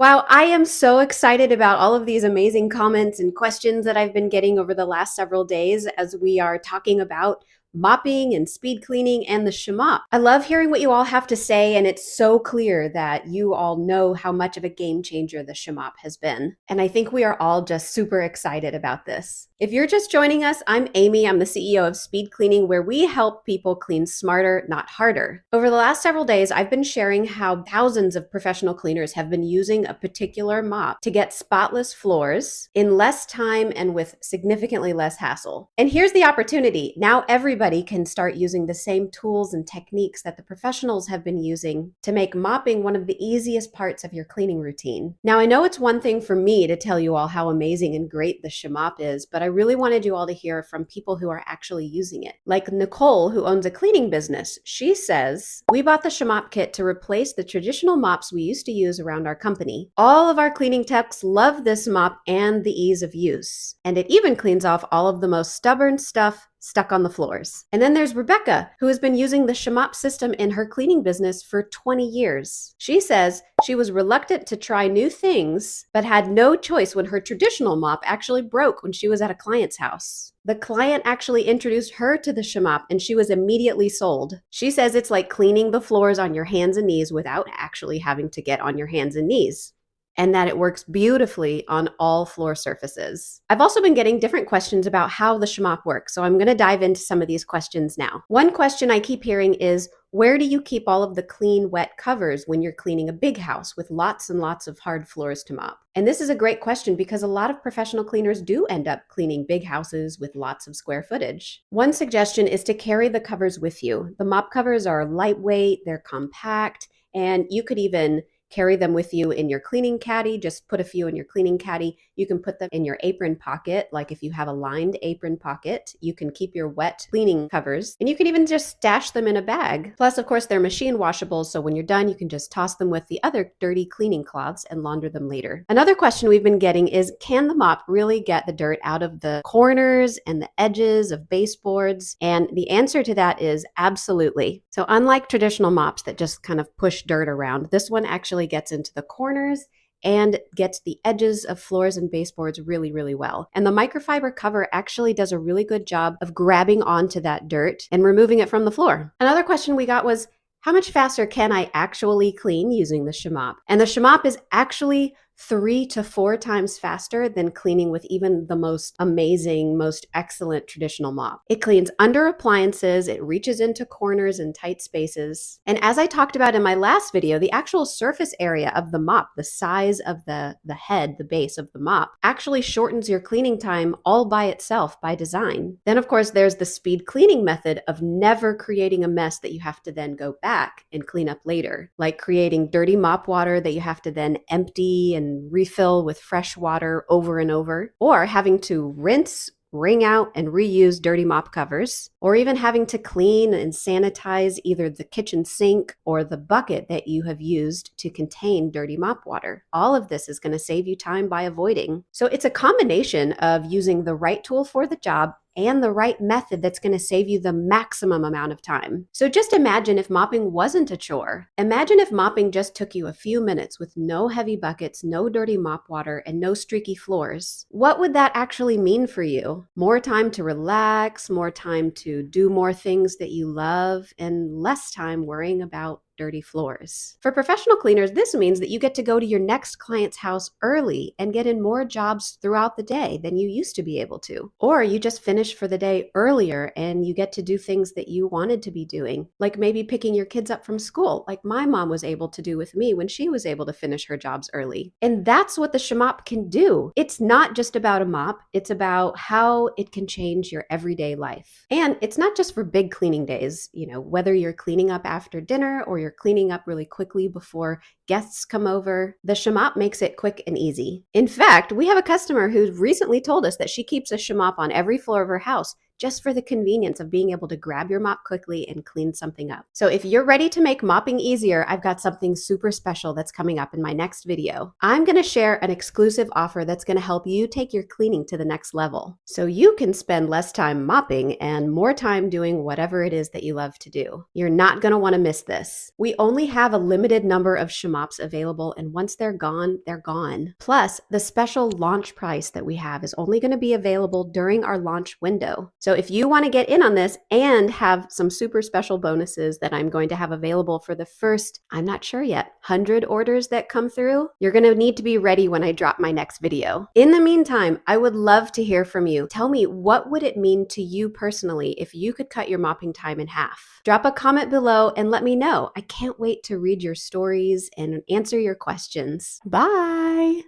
Wow, I am so excited about all of these amazing comments and questions that I've been getting over the last several days as we are talking about mopping and speed cleaning and the Sh-Mop. I love hearing what you all have to say, and it's so clear that you all know how much of a game changer the Sh-Mop has been. And I think we are all just super excited about this. If you're just joining us, I'm Amy. I'm the CEO of Speed Cleaning, where we help people clean smarter, not harder. Over the last several days, I've been sharing how thousands of professional cleaners have been using a particular mop to get spotless floors in less time and with significantly less hassle. And here's the opportunity. Now everybody can start using the same tools and techniques that the professionals have been using to make mopping one of the easiest parts of your cleaning routine. Now, I know it's one thing for me to tell you all how amazing and great the Sh-Mop is, but I really wanted you all to hear from people who are actually using it. Like Nicole, who owns a cleaning business. She says, "We bought the Sh-Mop kit to replace the traditional mops we used to use around our company. All of our cleaning techs love this mop and the ease of use. And it even cleans off all of the most stubborn stuff stuck on the floors." And then there's Rebecca, who has been using the Sh-Mop system in her cleaning business for 20 years. She says she was reluctant to try new things, but had no choice when her traditional mop actually broke when she was at a client's house. The client actually introduced her to the Sh-Mop and she was immediately sold. She says it's like cleaning the floors on your hands and knees without actually having to get on your hands and knees, and that it works beautifully on all floor surfaces. I've also been getting different questions about how the Sh-Mop works, so I'm going to dive into some of these questions now. One question I keep hearing is, where do you keep all of the clean, wet covers when you're cleaning a big house with lots and lots of hard floors to mop? And this is a great question because a lot of professional cleaners do end up cleaning big houses with lots of square footage. One suggestion is to carry the covers with you. The mop covers are lightweight, they're compact, and you could even carry them with you in your cleaning caddy. Just put a few in your cleaning caddy. You can put them in your apron pocket. Like if you have a lined apron pocket, you can keep your wet cleaning covers, and you can even just stash them in a bag. Plus, of course, they're machine washable, so when you're done, you can just toss them with the other dirty cleaning cloths and launder them later. Another question we've been getting is, can the mop really get the dirt out of the corners and the edges of baseboards? And the answer to that is absolutely. So unlike traditional mops that just kind of push dirt around, this one actually gets into the corners and gets the edges of floors and baseboards really, really well. And the microfiber cover actually does a really good job of grabbing onto that dirt and removing it from the floor. Another question we got was, how much faster can I actually clean using the Sh-Mop? And the Sh-Mop is actually 3 to 4 times faster than cleaning with even the most amazing, most excellent traditional mop. It cleans under appliances, it reaches into corners and tight spaces. And as I talked about in my last video, the actual surface area of the mop, the size of the head, the base of the mop, actually shortens your cleaning time all by itself by design. Then of course there's the speed cleaning method of never creating a mess that you have to then go back and clean up later, like creating dirty mop water that you have to then empty and refill with fresh water over and over, or having to rinse, wring out, and reuse dirty mop covers, or even having to clean and sanitize either the kitchen sink or the bucket that you have used to contain dirty mop water. All of this is going to save you time by avoiding. So it's a combination of using the right tool for the job and the right method that's going to save you the maximum amount of time. So just imagine if mopping wasn't a chore. Imagine if mopping just took you a few minutes with no heavy buckets, no dirty mop water, and no streaky floors. What would that actually mean for you? More time to relax, more time to do more things that you love, and less time worrying about dirty floors. For professional cleaners, this means that you get to go to your next client's house early and get in more jobs throughout the day than you used to be able to. Or you just finish for the day earlier and you get to do things that you wanted to be doing, like maybe picking your kids up from school, like my mom was able to do with me when she was able to finish her jobs early. And that's what the Sh-Mop can do. It's not just about a mop, it's about how it can change your everyday life. And it's not just for big cleaning days, whether you're cleaning up after dinner or you're cleaning up really quickly before guests come over, the Sh-Mop makes it quick and easy. In fact, we have a customer who recently told us that she keeps a Sh-Mop on every floor of her house just for the convenience of being able to grab your mop quickly and clean something up. So if you're ready to make mopping easier, I've got something super special that's coming up in my next video. I'm going to share an exclusive offer that's going to help you take your cleaning to the next level, so you can spend less time mopping and more time doing whatever it is that you love to do. You're not going to want to miss this. We only have a limited number of Sh-Mops available, and once they're gone, they're gone. Plus, the special launch price that we have is only going to be available during our launch window. So if you want to get in on this and have some super special bonuses that I'm going to have available for the first, I'm not sure yet, 100 orders that come through, you're going to need to be ready when I drop my next video. In the meantime, I would love to hear from you. Tell me, what would it mean to you personally if you could cut your mopping time in half? Drop a comment below and let me know. I can't wait to read your stories and answer your questions. Bye!